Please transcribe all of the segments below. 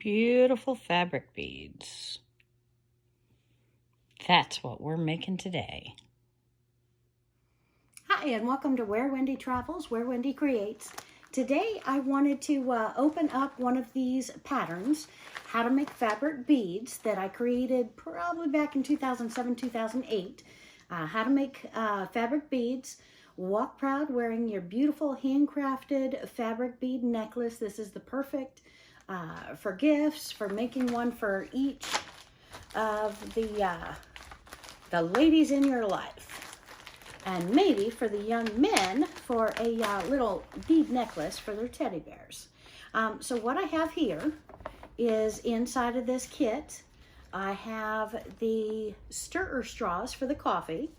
Beautiful fabric beads. That's what we're making today. Hi, and welcome to Where Wendy Travels, Where Wendy Creates. Today I wanted to open up one of these patterns, how to make fabric beads, that I created probably back in 2007, 2008. How to make fabric beads. Walk proud wearing your beautiful handcrafted fabric bead necklace. This is the perfect for gifts, for making one for each of the ladies in your life. And maybe for the young men for a little bead necklace for their teddy bears. So what I have here is inside of this kit, I have the stirrer straws for the coffee.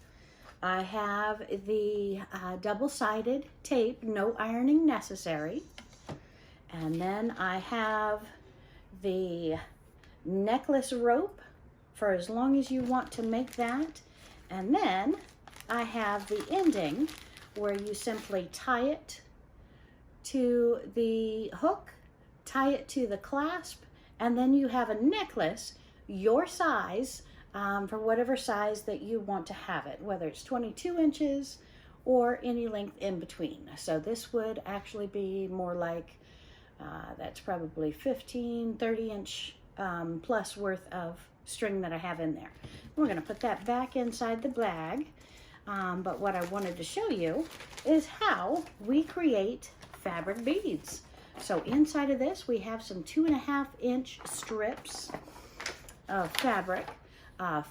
I have the double-sided tape, no ironing necessary. And then I have the necklace rope for as long as you want to make that. And then I have the ending where you simply tie it to the hook, tie it to the clasp, and then you have a necklace your size for whatever size that you want to have it, whether it's 22 inches or any length in between. So this would actually be more like, that's probably 15, 30 inch plus worth of string that I have in there. We're going to put that back inside the bag. But what I wanted to show you is how we create fabric beads. So inside of this, we have some 2.5 inch strips of fabric,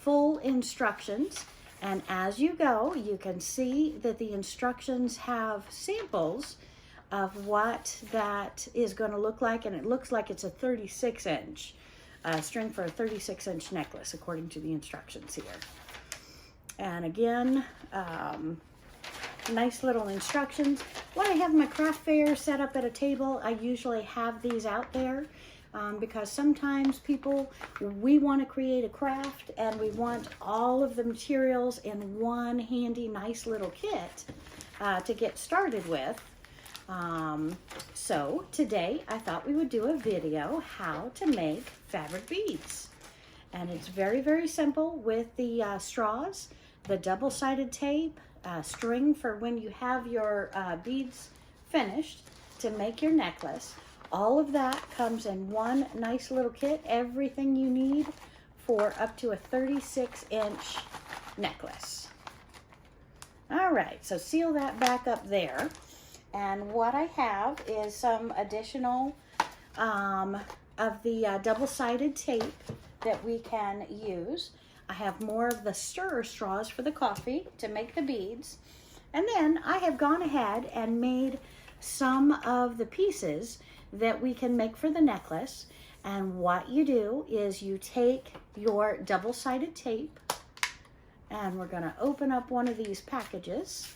full instructions. And as you go, you can see that the instructions have samples of what that is going to look like. And it looks like it's a 36 inch string for a 36 inch necklace, according to the instructions here. And again, nice little instructions. When I have my craft fair set up at a table, I usually have these out there because sometimes we want to create a craft and we want all of the materials in one handy, nice little kit to get started with. So today I thought we would do a video how to make fabric beads. And it's very, very simple with the straws, the double-sided tape, string for when you have your beads finished to make your necklace. All of that comes in one nice little kit, everything you need for up to a 36 inch necklace. All right, so seal that back up there. And what I have is some additional of the double-sided tape that we can use. I have more of the stirrer straws for the coffee to make the beads. And then I have gone ahead and made some of the pieces that we can make for the necklace. And what you do is you take your double-sided tape, and we're going to open up one of these packages.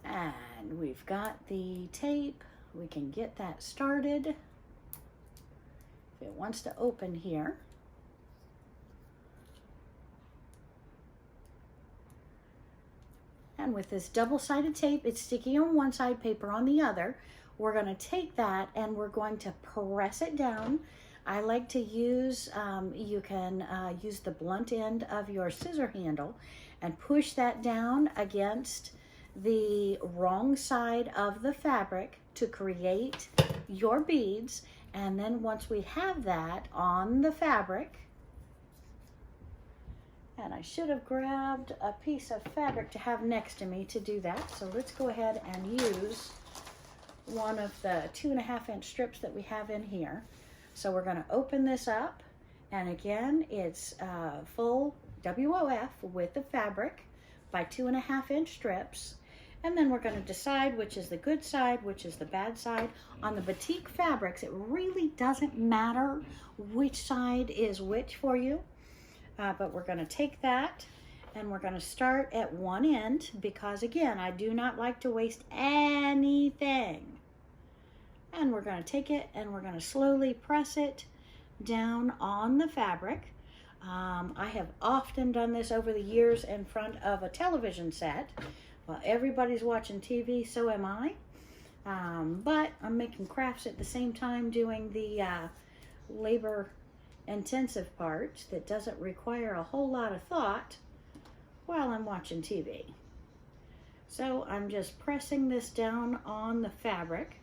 And we've got the tape. We can get that started. If it wants to open here. And with this double-sided tape, it's sticky on one side, paper on the other. We're going to take that and we're going to press it down. I like to use, you can use the blunt end of your scissor handle and push that down against the wrong side of the fabric to create your beads. And then once we have that on the fabric, and I should have grabbed a piece of fabric to have next to me to do that. So let's go ahead and use one of the 2.5 inch strips that we have in here. So we're going to open this up, and again, it's full WOF with the fabric by 2.5 inch strips. And then we're going to decide which is the good side, which is the bad side. On the batik fabrics, it really doesn't matter which side is which for you. But we're going to take that and we're going to start at one end because, again, I do not like to waste anything. And we're going to take it and we're going to slowly press it down on the fabric. I have often done this over the years in front of a television set Well, everybody's watching TV, so am I. But I'm making crafts at the same time, doing the labor intensive part that doesn't require a whole lot of thought while I'm watching TV. So I'm just pressing this down on the fabric.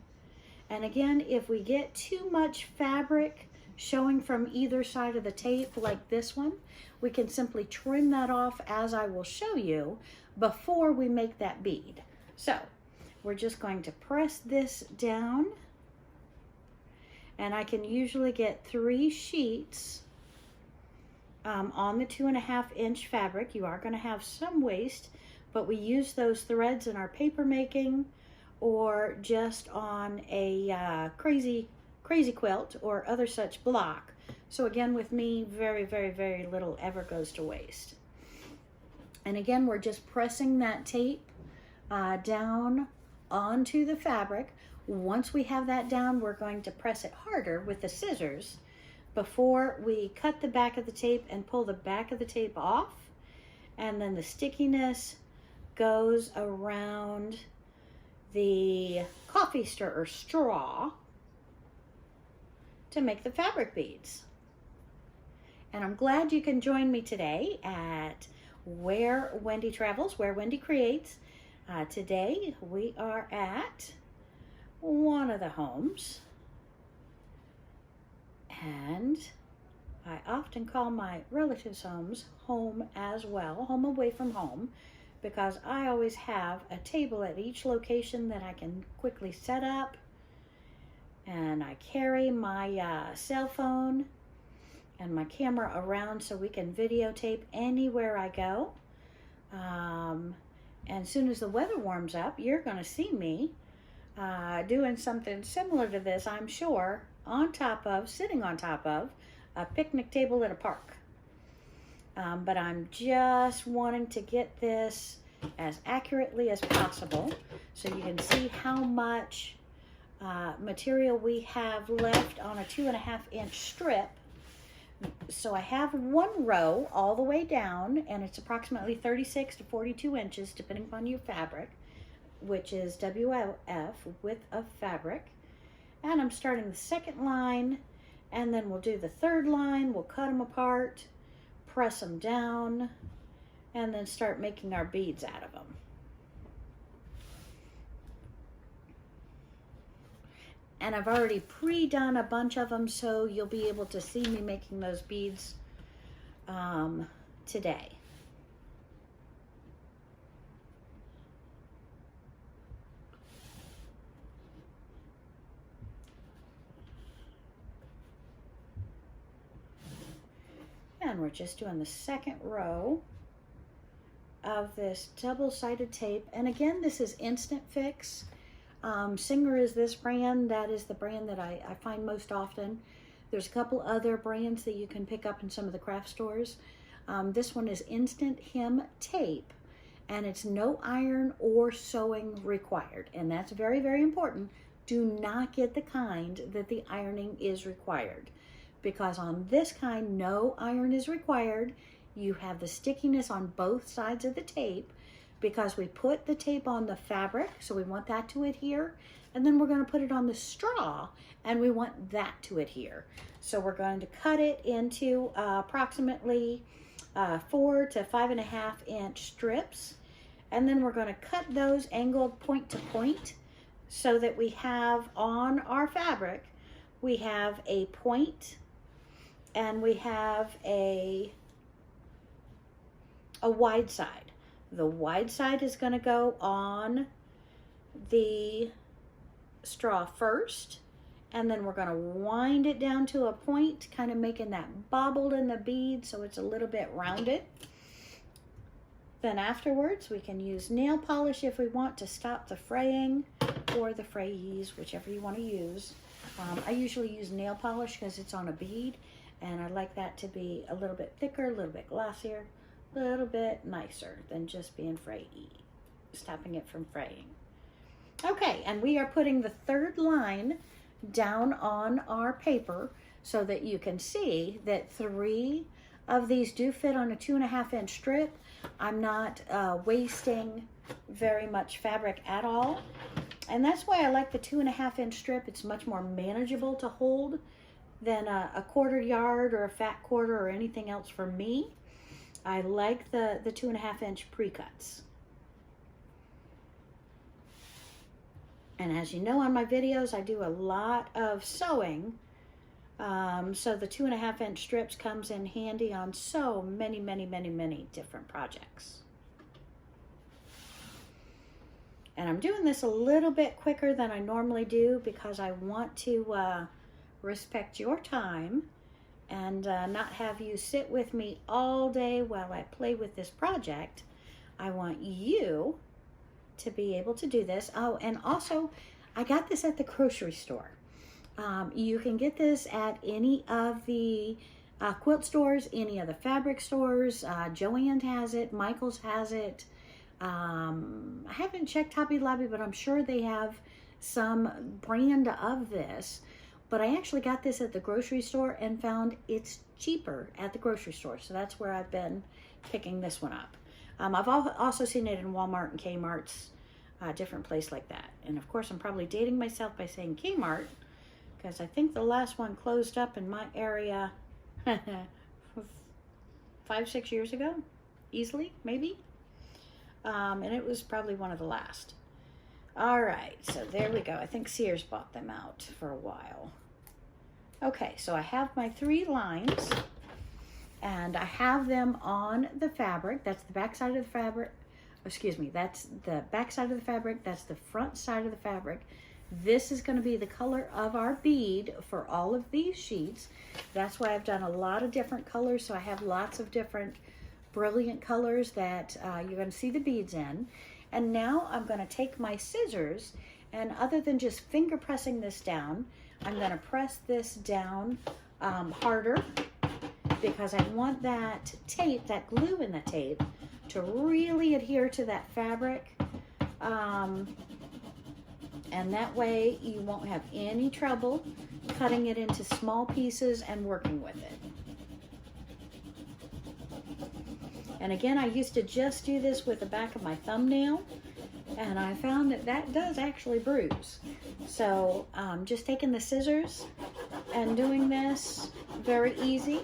And again, if we get too much fabric showing from either side of the tape like this one, we can simply trim that off, as I will show you, before we make that bead. So we're just going to press this down, and I can usually get 3 sheets on the 2.5 inch fabric. You are going to have some waste, but we use those threads in our paper making or just on a crazy quilt or other such block. So again, with me, very, very, very little ever goes to waste. And again, we're just pressing that tape down onto the fabric. Once we have that down, we're going to press it harder with the scissors before we cut the back of the tape and pull the back of the tape off. And then the stickiness goes around the coffee stirrer straw to make the fabric beads. And I'm glad you can join me today at Where Wendy Travels, Where Wendy Creates. Today we are at one of the homes, and I often call my relatives' homes home as well, home away from home, because I always have a table at each location that I can quickly set up, and I carry my cell phone and my camera around so we can videotape anywhere I go. And as soon as the weather warms up, you're going to see me doing something similar to this, I'm sure, sitting on top of a picnic table at a park. But I'm just wanting to get this as accurately as possible so you can see how much material we have left on a 2.5 inch strip. So I have one row all the way down, and it's approximately 36 to 42 inches depending upon your fabric, which is WF, width of fabric. And I'm starting the second line, and then we'll do the third line. We'll cut them apart, press them down, and then start making our beads out of them. And I've already pre-done a bunch of them, so you'll be able to see me making those beads today. And we're just doing the second row of this double-sided tape. And again, this is Instant Fix. Singer is this brand. That is the brand that I find most often. There's a couple other brands that you can pick up in some of the craft stores. This one is Instant Hem Tape, and it's no iron or sewing required. And that's very, very important. Do not get the kind that the ironing is required, because on this kind, no iron is required. You have the stickiness on both sides of the tape, because we put the tape on the fabric, so we want that to adhere, and then we're going to put it on the straw, and we want that to adhere. So we're going to cut it into approximately 4 to 5.5 inch strips, and then we're going to cut those angled point to point so that we have on our fabric, we have a point and we have a wide side. The wide side is going to go on the straw first, and then we're going to wind it down to a point, kind of making that bobble in the bead so it's a little bit rounded. Then afterwards, we can use nail polish if we want to stop the fraying, or the frays, whichever you want to use. I usually use nail polish because it's on a bead, and I like that to be a little bit thicker, a little bit glossier, a little bit nicer than just being frayy, stopping it from fraying. Okay, and we are putting the third line down on our paper so that you can see that 3 of these do fit on a 2.5-inch strip. I'm not wasting very much fabric at all. And that's why I like the 2.5-inch strip. It's much more manageable to hold than a 1/4 yard or a fat quarter or anything else for me. I like the 2.5-inch pre-cuts. And as you know on my videos, I do a lot of sewing. So the 2.5-inch strips comes in handy on so many, many, many, many different projects. And I'm doing this a little bit quicker than I normally do because I want to respect your time and not have you sit with me all day while I play with this project. I want you to be able to do this. Oh, and also, I got this at the grocery store. You can get this at any of the quilt stores, any of the fabric stores. Joann has it, Michael's has it. I haven't checked Hobby Lobby, but I'm sure they have some brand of this. But I actually got this at the grocery store and found it's cheaper at the grocery store. So that's where I've been picking this one up. I've also seen it in Walmart and Kmart's, different place like that. And of course, I'm probably dating myself by saying Kmart, because I think the last one closed up in my area 5-6 years ago, easily, maybe. And it was probably one of the last. All right, so there we go. I think Sears bought them out for a while. Okay, so I have my 3 lines, and I have them on the fabric. That's the back side of the fabric. Excuse me, that's the back side of the fabric. That's the front side of the fabric. This is going to be the color of our bead for all of these sheets. That's why I've done a lot of different colors, so I have lots of different brilliant colors that you're going to see the beads in. And now I'm going to take my scissors, and other than just finger pressing this down, I'm going to press this down harder, because I want that tape, that glue in the tape, to really adhere to that fabric. And that way you won't have any trouble cutting it into small pieces and working with it. And again, I used to just do this with the back of my thumbnail, and I found that that does actually bruise. So just taking the scissors and doing this, very easy.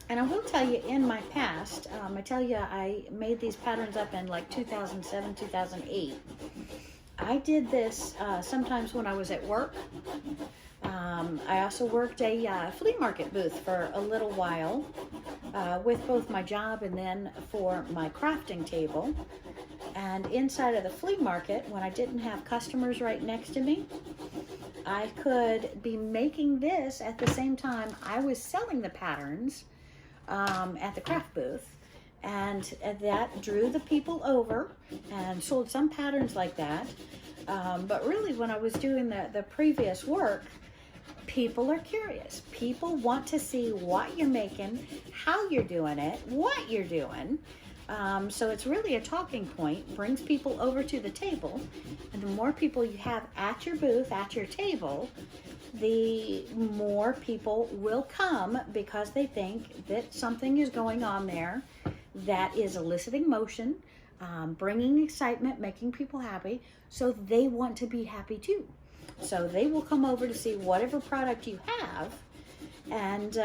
And I will tell you, in my past, I tell you I made these patterns up in like 2007, 2008. I did this sometimes when I was at work. I also worked a flea market booth for a little while with both my job and then for my crafting table. And inside of the flea market, when I didn't have customers right next to me, I could be making this at the same time I was selling the patterns at the craft booth. And that drew the people over, and sold some patterns like that. But really, when I was doing the previous work, people are curious. People want to see what you're making, how you're doing it, what you're doing. So it's really a talking point, brings people over to the table. And the more people you have at your booth, at your table, the more people will come, because they think that something is going on there that is eliciting motion, bringing excitement, making people happy, so they want to be happy too. So they will come over to see whatever product you have and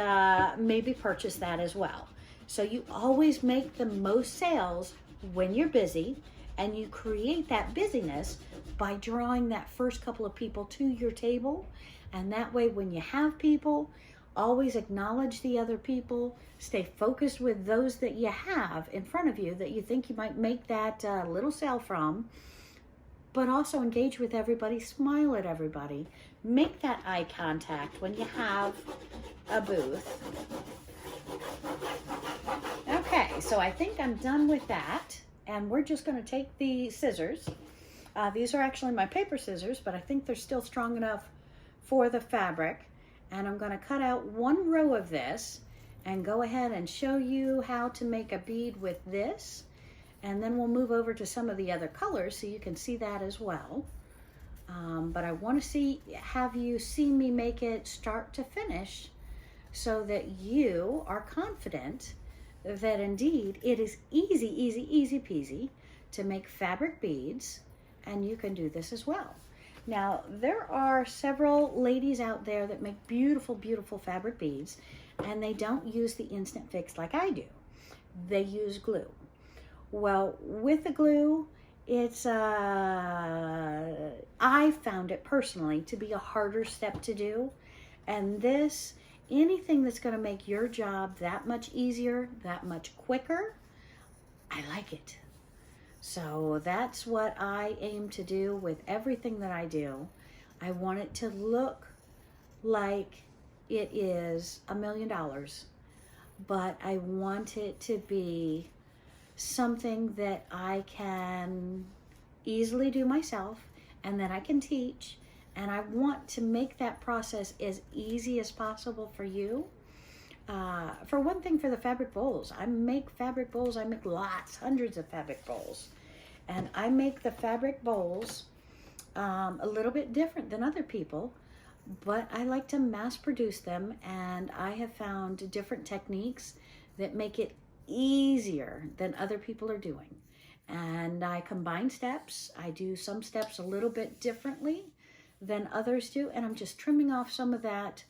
maybe purchase that as well. So you always make the most sales when you're busy, and you create that busyness by drawing that first couple of people to your table. And that way, when you have people, always acknowledge the other people, stay focused with those that you have in front of you that you think you might make that little sale from, but also engage with everybody, smile at everybody, make that eye contact when you have a booth. Okay, so I think I'm done with that, and we're just going to take the scissors. These are actually my paper scissors, but I think they're still strong enough for the fabric. And I'm going to cut out one row of this and go ahead and show you how to make a bead with this. And then we'll move over to some of the other colors so you can see that as well. But I want to have you see me make it start to finish so that you are confident that indeed it is easy peasy to make fabric beads, and you can do this as well. Now, there are several ladies out there that make beautiful fabric beads, and they don't use the instant fix like I do. They use glue. Well, with the glue, it's I found it personally to be a harder step to do, and this, anything that's going to make your job that much easier, that much quicker, I like it. So that's what I aim to do with everything that I do. I want it to look like it is $1 million, but I want it to be something that I can easily do myself and that I can teach. And I want to make that process as easy as possible for you. For one thing, for the fabric bowls, I make fabric bowls. I make lots, hundreds of fabric bowls. And I make the fabric bowls a little bit different than other people, but I like to mass produce them, and I have found different techniques that make it easier than other people are doing. And I combine steps. I do some steps a little bit differently than others do, and I'm just trimming off some of that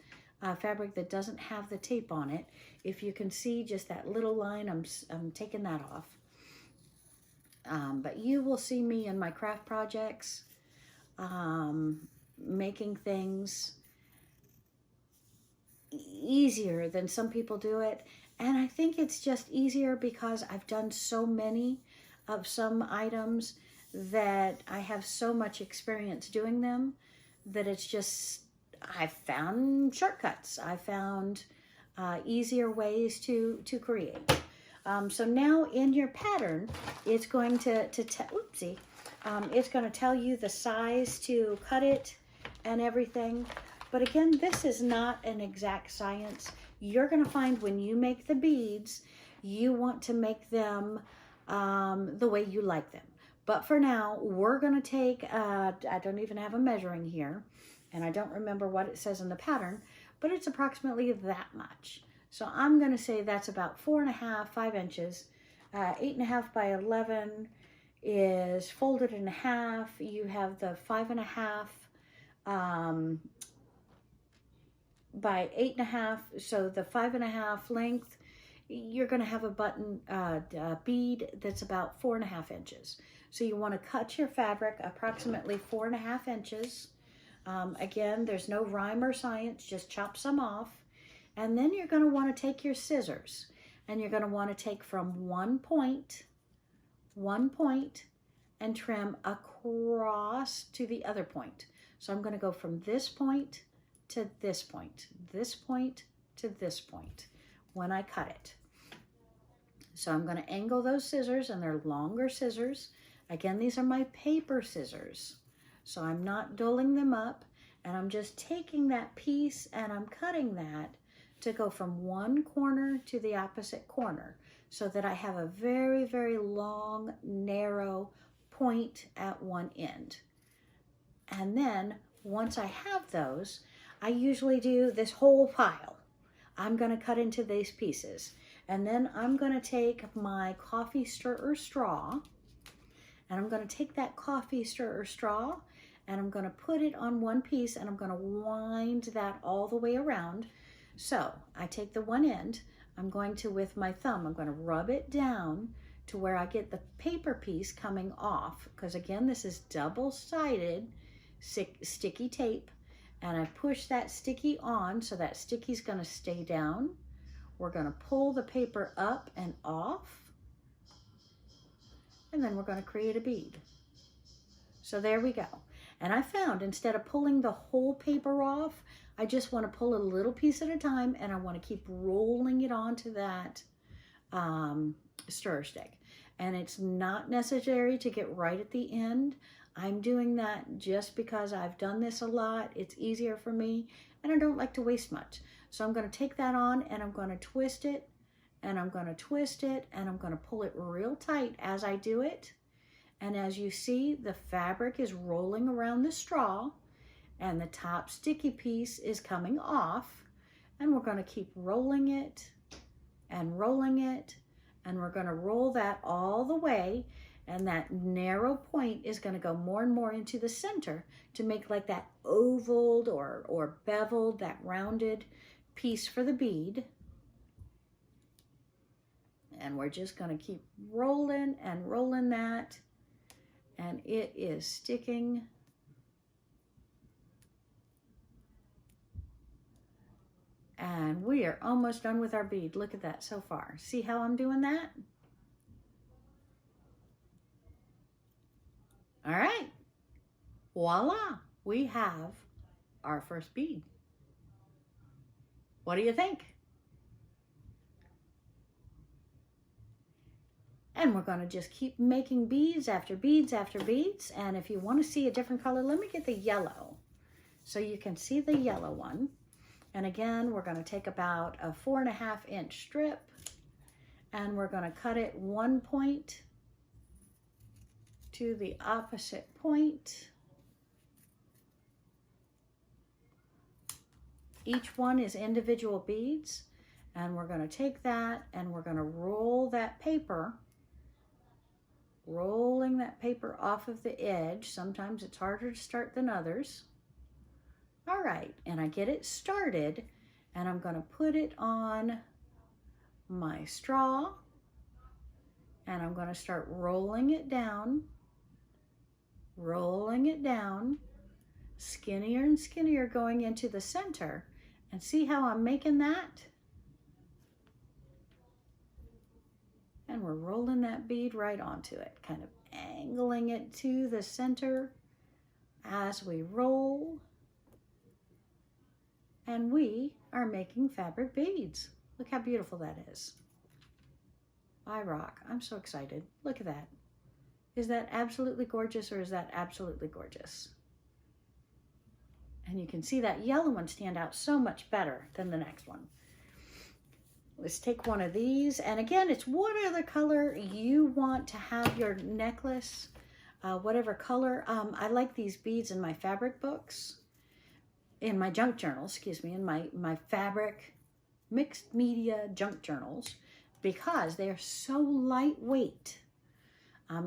fabric that doesn't have the tape on it. If you can see just that little line, I'm taking that off. But you will see me in my craft projects making things easier than some people do it. And I think it's just easier because I've done so many of some items that I have so much experience doing them that it's just, I found shortcuts. I found easier ways to create. So now in your pattern, it's going to it's going to tell you the size to cut it and everything. But again, this is not an exact science. You're going to find when you make the beads, you want to make them the way you like them. But for now, we're going to take, I don't even have a measuring here, and I don't remember what it says in the pattern, but it's approximately that much. So I'm going to say that's about 4.5, 5 inches. 8.5 by 11 is folded in half. You have the 5.5 by 8.5. So the 5.5 length, you're going to have a button bead that's about 4.5 inches. So you want to cut your fabric approximately 4.5 inches. Again, there's no rhyme or science, just chop some off. And then you're going to want to take your scissors, and you're going to want to take from one point, and trim across to the other point. So I'm going to go from this point to this point to this point when I cut it. So I'm going to angle those scissors, and they're longer scissors. Again, these are my paper scissors. So I'm not dulling them up, and I'm just taking that piece and I'm cutting that to go from one corner to the opposite corner so that I have a very, very long, narrow point at one end. And then once I have those, I usually do this whole pile. I'm going to cut into these pieces. And then I'm going to take my coffee stirrer straw, and I'm going to take that coffee stirrer straw, and I'm going to put it on one piece, and I'm going to wind that all the way around. So I take the one end, I'm going to, with my thumb, I'm going to rub it down to where I get the paper piece coming off, because again, this is double-sided sticky tape, and I push that sticky on, so that sticky's going to stay down. We're going to pull the paper up and off, and then we're going to create a bead. So there we go. And I found instead of pulling the whole paper off, I just want to pull a little piece at a time, and I want to keep rolling it onto that stir stick. And it's not necessary to get right at the end. I'm doing that just because I've done this a lot. It's easier for me, and I don't like to waste much. So I'm going to take that on, and I'm going to twist it, and I'm going to twist it, and I'm going to pull it real tight as I do it. And as you see, the fabric is rolling around the straw, and the top sticky piece is coming off. And we're going to keep rolling it and rolling it. And we're going to roll that all the way. And that narrow point is going to go more and more into the center to make like that ovaled or beveled, that rounded piece for the bead. And we're just going to keep rolling and rolling that. And it is sticking. And we are almost done with our bead. Look at that so far. See how I'm doing that? All right. Voila. We have our first bead. What do you think? And we're going to just keep making beads after beads after beads. And if you want to see a different color, let me get the yellow so you can see the yellow one. And again, we're going to take about a 4.5-inch strip and we're going to cut it one point to the opposite point. Each one is individual beads, and we're going to take that and we're going to roll that paper, rolling that paper off of the edge. Sometimes it's harder to start than others. All right, and I get it started, and I'm going to put it on my straw, and I'm going to start rolling it down, skinnier and skinnier going into the center. And see how I'm making that? And we're rolling that bead right onto it, kind of angling it to the center as we roll. And we are making fabric beads. Look how beautiful that is. I rock. I'm so excited. Look at that. Is that absolutely gorgeous, or is that absolutely gorgeous? And you can see that yellow one stand out so much better than the next one. Let's take one of these. And again, it's whatever color you want to have your necklace, whatever color. I like these beads in my fabric books, in my junk journals, excuse me, in my fabric mixed media junk journals, because they are so lightweight.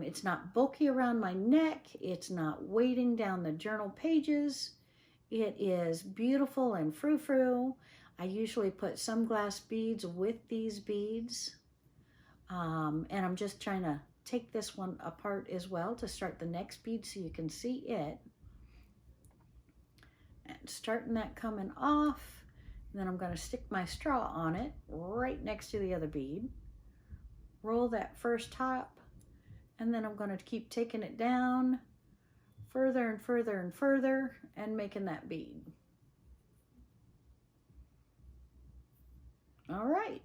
It's not bulky around my neck. It's not weighting down the journal pages. It is beautiful and frou-frou. I usually put some glass beads with these beads. And I'm just trying to take this one apart as well to start the next bead so you can see it. And starting that coming off. And then I'm going to stick my straw on it right next to the other bead. Roll that first top. And then I'm going to keep taking it down further and further and further and making that bead. All right.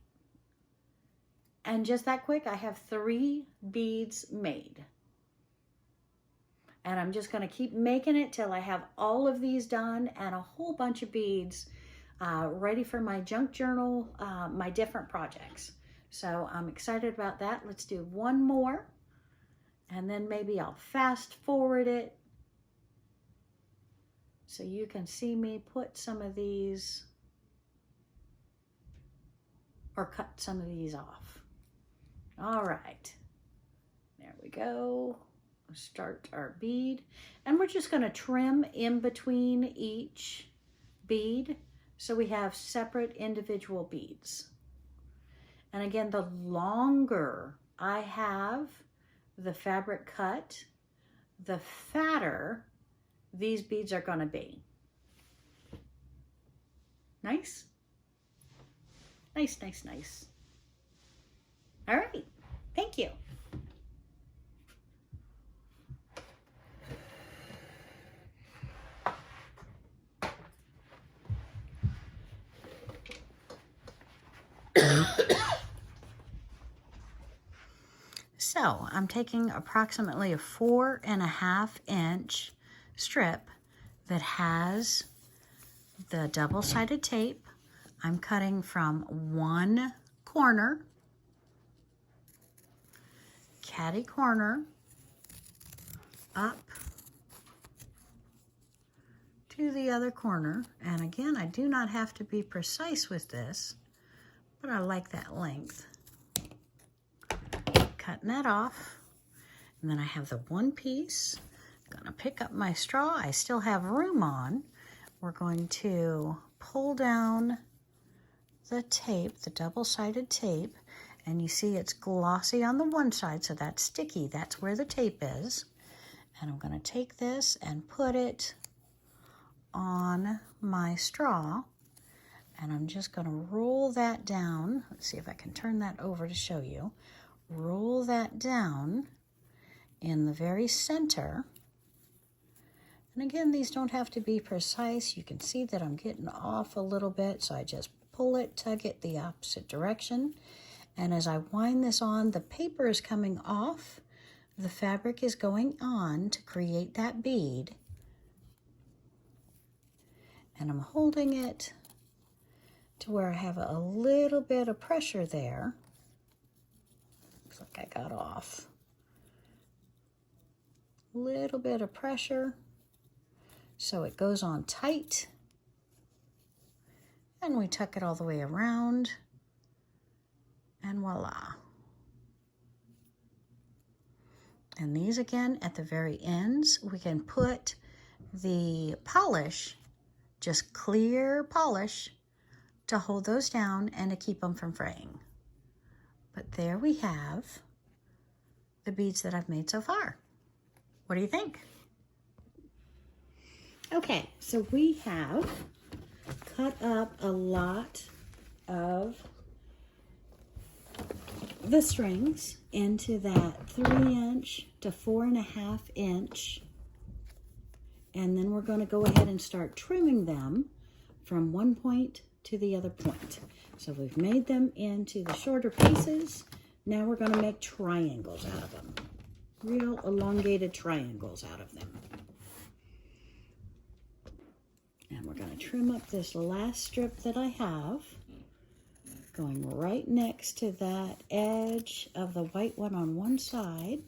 And just that quick, I have 3 beads made. And I'm just going to keep making it till I have all of these done and a whole bunch of beads ready for my junk journal, my different projects. So I'm excited about that. Let's do one more. And then maybe I'll fast forward it so you can see me put some of these, or cut some of these off. All right, there we go. Start our bead, and we're just going to trim in between each bead so we have separate individual beads. And again, the longer I have the fabric cut, the fatter these beads are going to be. Nice? Nice, nice, nice. All right, thank you. So I'm taking approximately a 4.5-inch strip that has the double-sided tape. I'm cutting from one corner, catty corner, up to the other corner. And again, I do not have to be precise with this, but I like that length. Cutting that off. And then I have the one piece. I'm gonna pick up my straw. I still have room on. We're going to pull down the tape, the double-sided tape, and you see it's glossy on the one side, so that's sticky. That's where the tape is. And I'm gonna take this and put it on my straw, and I'm just gonna roll that down. Let's see if I can turn that over to show you. Roll that down in the very center. And again, these don't have to be precise. You can see that I'm getting off a little bit, so I just pull it, tug it the opposite direction. And as I wind this on, the paper is coming off, the fabric is going on to create that bead. And I'm holding it to where I have a little bit of pressure there. Looks like I got off. Little bit of pressure so it goes on tight, and we tuck it all the way around, and voila. And these again at the very ends, we can put the polish, just clear polish, to hold those down and to keep them from fraying. But there we have the beads that I've made so far. What do you think? Okay, so we have cut up a lot of the strings into that 3" to 4.5" and then we're going to go ahead and start trimming them from one point to the other point. So we've made them into the shorter pieces. Now we're going to make triangles out of them. Real elongated triangles out of them. And we're going to trim up this last strip that I have, going right next to that edge of the white one on one side.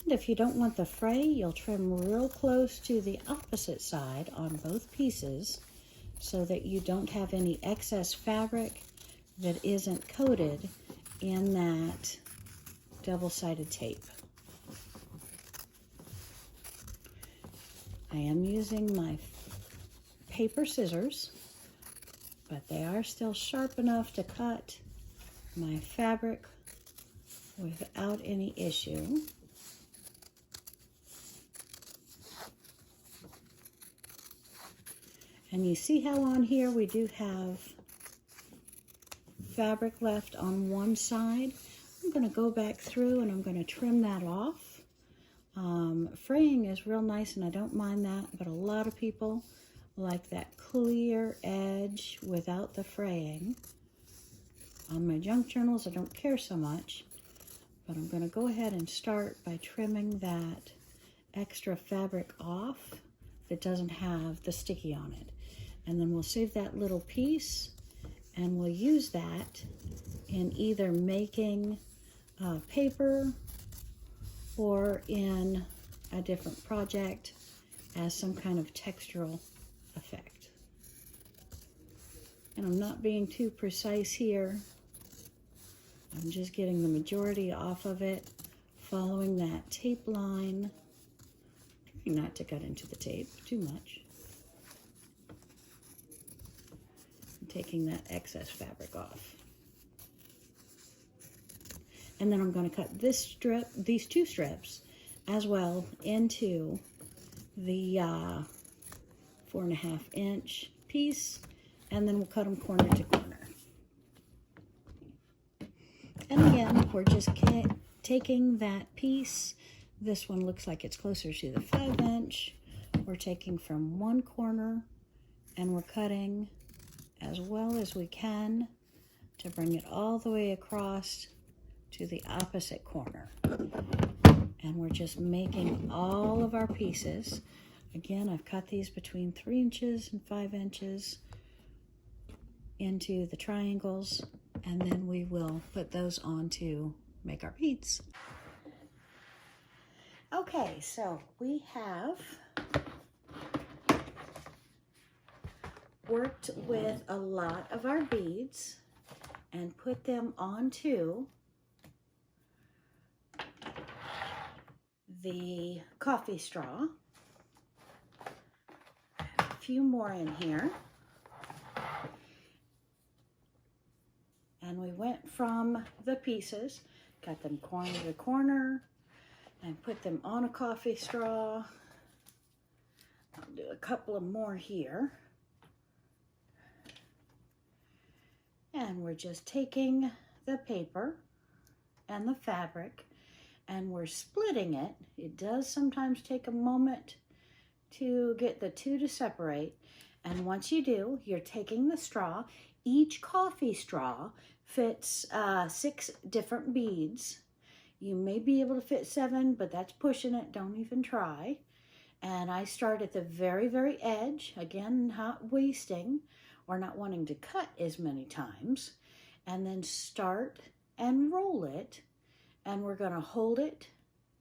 And if you don't want the fray, you'll trim real close to the opposite side on both pieces so that you don't have any excess fabric that isn't coated in that double-sided tape. I am using my paper scissors, but they are still sharp enough to cut my fabric without any issue. And you see how on here we do have fabric left on one side. I'm going to go back through and I'm going to trim that off. Fraying is real nice and I don't mind that, but a lot of people like that clear edge without the fraying. On my junk journals I don't care so much, but I'm going to go ahead and start by trimming that extra fabric off that doesn't have the sticky on it. And then we'll save that little piece and we'll use that in either making paper or in a different project as some kind of textural effect. And I'm not being too precise here. I'm just getting the majority off of it, following that tape line. Trying not to cut into the tape too much. And taking that excess fabric off. And then I'm going to cut this strip, these two strips, as well into the 4.5" piece, and then we'll cut them corner to corner. And again, we're just taking that piece. This one looks like it's closer to the 5". We're taking from one corner and we're cutting as well as we can to bring it all the way across to the opposite corner. And we're just making all of our pieces. Again, I've cut these between 3" and 5" into the triangles, and then we will put those on to make our beads. Okay, so we have worked with a lot of our beads and put them onto the coffee straw. A few more in here. And we went from the pieces, got them corner to corner, and put them on a coffee straw. I'll do a couple of more here. And we're just taking the paper and the fabric and we're splitting it. It does sometimes take a moment to get the two to separate. And once you do, you're taking the straw. Each coffee straw fits 6 different beads. You may be able to fit 7, but that's pushing it. Don't even try. And I start at the very, very edge. Again, not wasting or not wanting to cut as many times. And then start and roll it. And we're going to hold it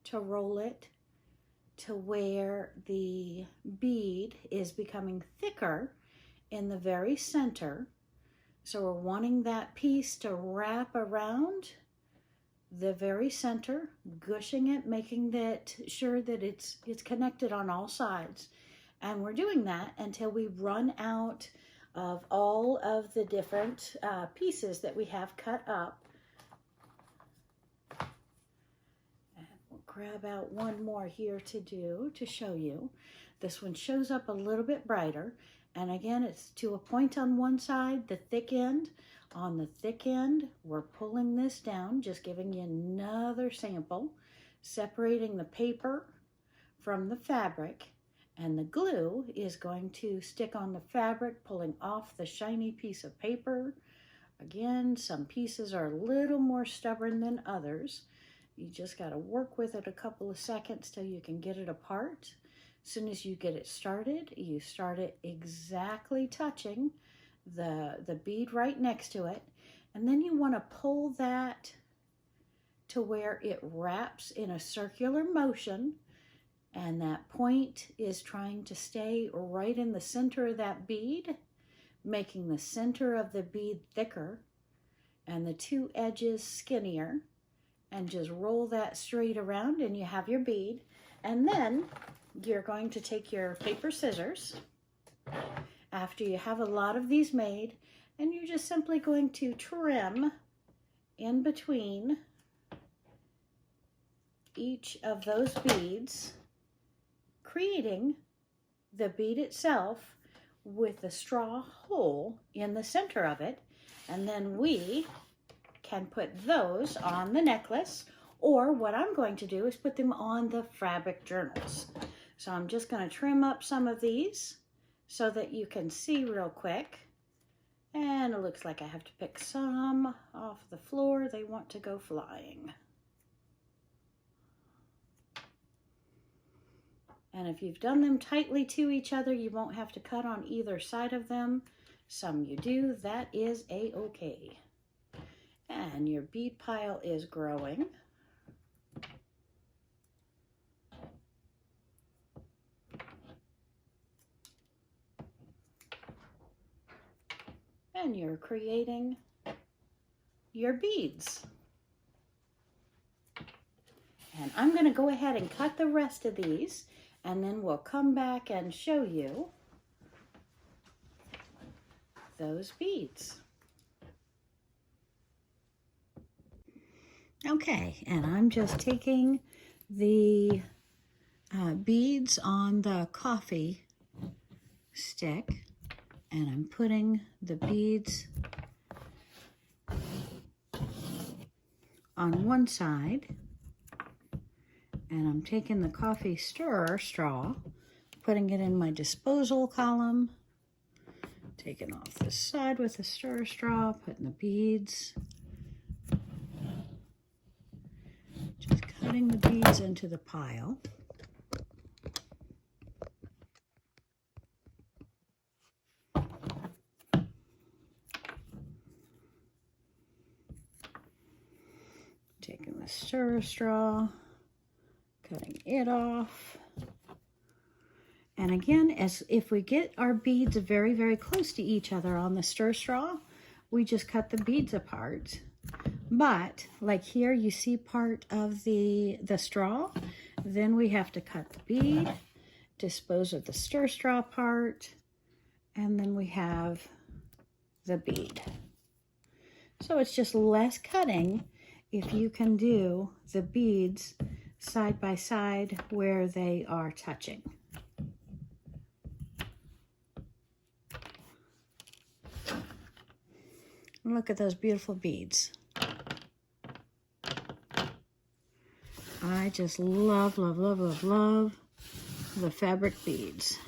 to roll it to where the bead is becoming thicker in the very center. So we're wanting that piece to wrap around the very center, gushing it, making that sure that it's connected on all sides. And we're doing that until we run out of all of the different pieces that we have cut up. And we'll grab out one more here to show you. This one shows up a little bit brighter. And again, it's to a point on one side, the thick end. On the thick end, we're pulling this down, just giving you another sample, separating the paper from the fabric, and the glue is going to stick on the fabric, pulling off the shiny piece of paper. Again, some pieces are a little more stubborn than others. You just got to work with it a couple of seconds till you can get it apart. As soon as you get it started, you start it exactly touching the bead right next to it. And then you want to pull that to where it wraps in a circular motion. And that point is trying to stay right in the center of that bead, making the center of the bead thicker and the two edges skinnier. And just roll that straight around and you have your bead. And then you're going to take your paper scissors after you have a lot of these made, and you're just simply going to trim in between each of those beads, creating the bead itself with the straw hole in the center of it. And then we can put those on the necklace, or what I'm going to do is put them on the fabric journals. So I'm just going to trim up some of these so that you can see real quick. And it looks like I have to pick some off the floor. They want to go flying. And if you've done them tightly to each other, you won't have to cut on either side of them. Some you do, that is a-okay. And your bead pile is growing. And you're creating your beads. And I'm going to go ahead and cut the rest of these, and then we'll come back and show you those beads. Okay, and I'm just taking the beads on the coffee stick, and I'm putting the beads on one side, and I'm taking the coffee stirrer straw, putting it in my disposal column, taking off the side with the stirrer straw, putting the beads, just cutting the beads into the pile. Taking the stirrer straw, Cutting it off. And again, as if we get our beads very, very close to each other on the stir straw, we just cut the beads apart. But like here, you see part of the straw, then we have to cut the bead, dispose of the stir straw part, and then we have the bead. So it's just less cutting if you can do the beads side by side where they are touching. Look at those beautiful beads. I just love, love, love, love, love the fabric beads.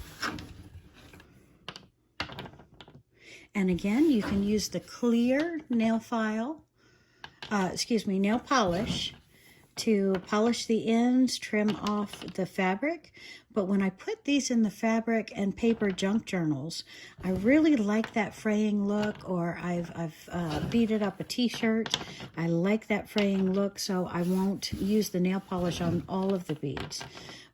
And again, you can use the clear nail polish to polish the ends, trim off the fabric. But when I put these in the fabric and paper junk journals, I really like that fraying look, or I've beaded up a t-shirt. I like that fraying look, so I won't use the nail polish on all of the beads.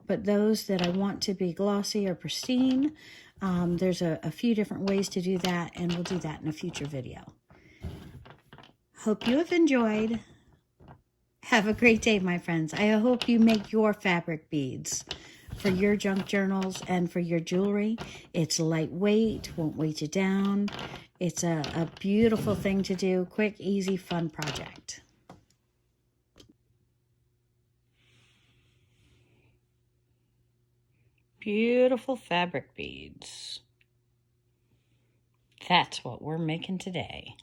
But those that I want to be glossy or pristine, there's a few different ways to do that, and we'll do that in a future video. Hope you have enjoyed. Have a great day, my friends. I hope you make your fabric beads for your junk journals and for your jewelry. It's lightweight, won't weigh you down. It's a beautiful thing to do. Quick, easy, fun project. Beautiful fabric beads. That's what we're making today.